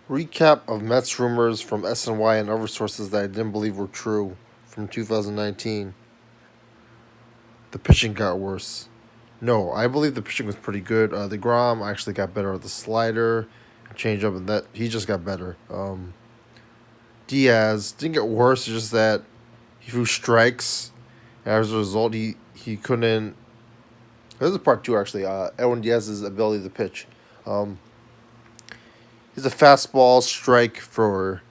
Recap of Mets rumors from SNY and other sources that I didn't believe were true from 2019. The pitching got worse. No, I believe the pitching was pretty good. DeGrom actually got better at the slider, changeup, and that he just got better. Diaz didn't get worse. It's just that he threw strikes, and as a result, he couldn't. This is part two actually. Edwin Diaz's ability to pitch. Um, he's a fastball strike thrower.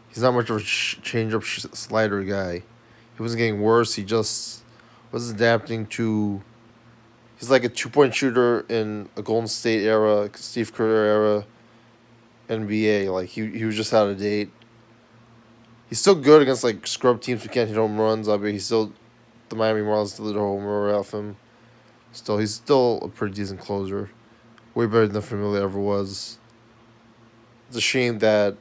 He's not much of a changeup slider guy. He wasn't getting worse. He just was adapting to. He's like a 2 point shooter in a Golden State era, Steve Kerr era, NBA. Like he was just out of date. He's still good against like scrub teams who can't hit home runs. I mean, he's still the Miami Marlins still did a home run off him. Still, he's still a pretty decent closer. Way better than Familia ever was. It's a shame that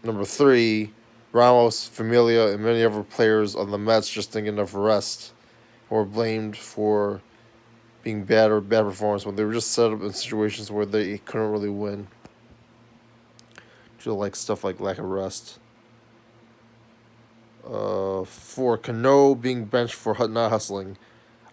number three, Ramos, Familia, and many other players on the Mets just didn't get enough rest or blamed for being bad or bad performance when they were just set up in situations where they couldn't really win. Due to like stuff like lack of rest. For Cano being benched for not hustling.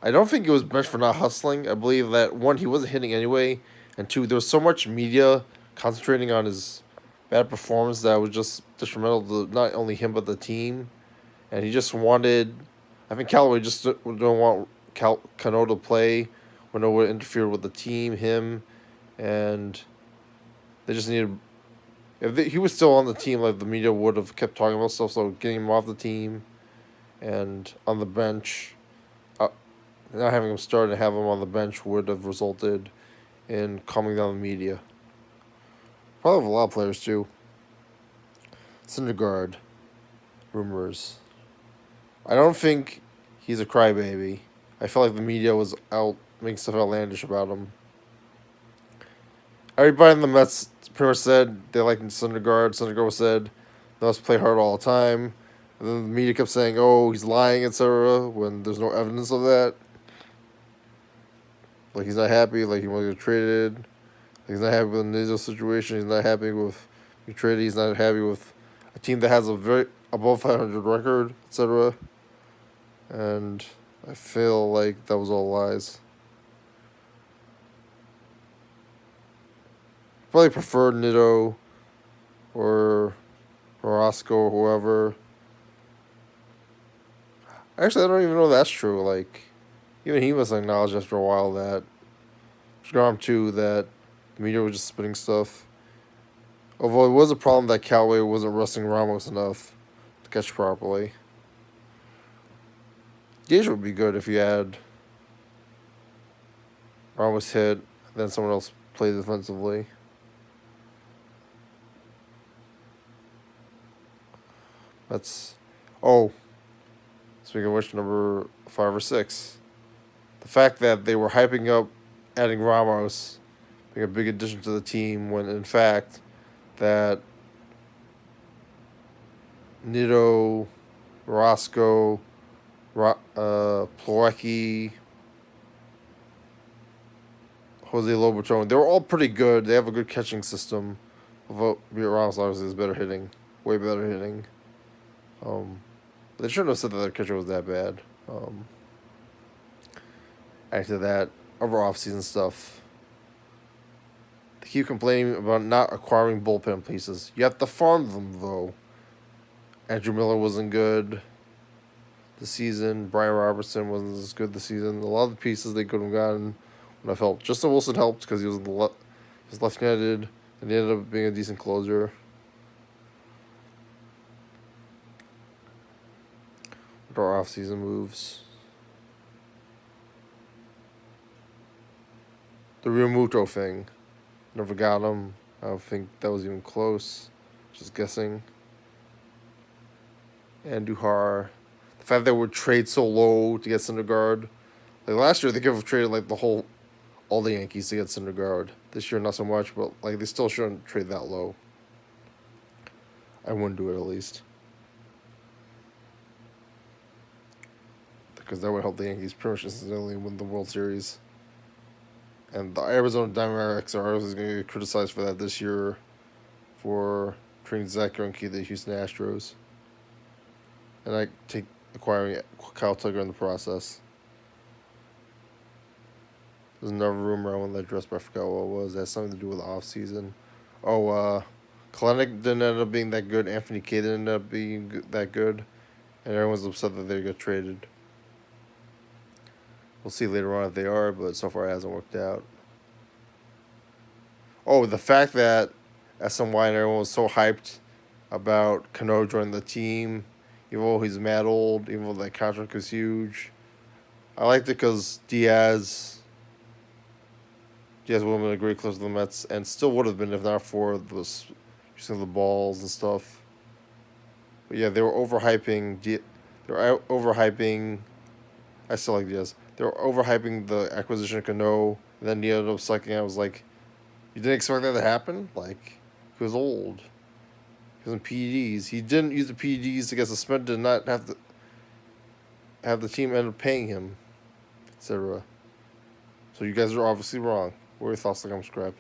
I don't think it was benched for not hustling. I believe that one, he wasn't hitting anyway, and two, there was so much media concentrating on his bad performance that was just detrimental to not only him but the team, and he just wanted. I think Callaway just don't want Cano to play when it would interfere with the team, him, and they just needed. If he was still on the team, like the media would have kept talking about stuff, so getting him off the team and on the bench, not having him start and have him on the bench would have resulted in calming down the media. Probably have a lot of players too. Syndergaard rumors. I don't think he's a crybaby. I felt like the media was out making stuff outlandish about him. Everybody in the Mets pretty much said they liked Syndergaard. Syndergaard said they must play hard all the time. And then the media kept saying, "Oh, he's lying, etc." When there's no evidence of that. Like he's not happy. Like he wants to get traded. Like he's not happy with the Nizo situation. He's not happy with being traded. He's not happy with a team that has a very above 500 record, etc. And I feel like that was all lies. Probably prefer Nito or Roscoe or whoever. Actually, I don't even know if that's true. Like, even he must acknowledge after a while that Grom too that the media was just spitting stuff. Although it was a problem that Callaway wasn't resting Ramos enough to catch properly. Gage would be good if you had Ramos hit, then someone else play defensively. That's speaking of which, number 5 or 6. The fact that they were hyping up adding Ramos being a big addition to the team when in fact that Nito, Roscoe, Plawecki, Jose Lobaton, they were all pretty good. They have a good catching system. Although Ramos obviously is better hitting, way better hitting. They shouldn't have said that their catcher was that bad. After that, other offseason stuff. They keep complaining about not acquiring bullpen pieces. You have to farm them, though. Andrew Miller wasn't good this season. Brian Robertson wasn't as good this season. A lot of the pieces they could have gotten would have helped. Justin Wilson helped because he was left-handed, and he ended up being a decent closer. What are off-season moves? The Realmuto thing. Never got him. I don't think that was even close. Just guessing. And Duhar. The fact that they would trade so low to get Syndergaard. Like last year, they could have traded like all the Yankees to get Syndergaard. This year, not so much, but like they still shouldn't trade that low. I wouldn't do it at least. Because that would help the Yankees pretty much instantly win the World Series. And the Arizona Diamondbacks are always going to get criticized for that this year, for trading Zach Greinke to the Houston Astros, and I take acquiring Kyle Tucker in the process. There's another rumor I want to address, but I forgot what it was. That has something to do with the offseason. Oh, Kalenic didn't end up being that good. Anthony Kay didn't end up being that good. And everyone's upset that they got traded. We'll see later on if they are, but so far it hasn't worked out. Oh, the fact that SNY and everyone was so hyped about Cano joining the team, even though he's mad old, even though that contract is huge. I liked it because Diaz would have been a great close to the Mets, and still would have been if not for the using the balls and stuff. But yeah, they were overhyping. They were overhyping. I still like Diaz. They were overhyping the acquisition of Cano, and then he ended up sucking. I was like, you didn't expect that to happen? Like, he was old. He was in PEDs. He didn't use the PEDs to get suspended and not have the team end up paying him, etc. So you guys are obviously wrong. What are your thoughts? Like, I'm scrap.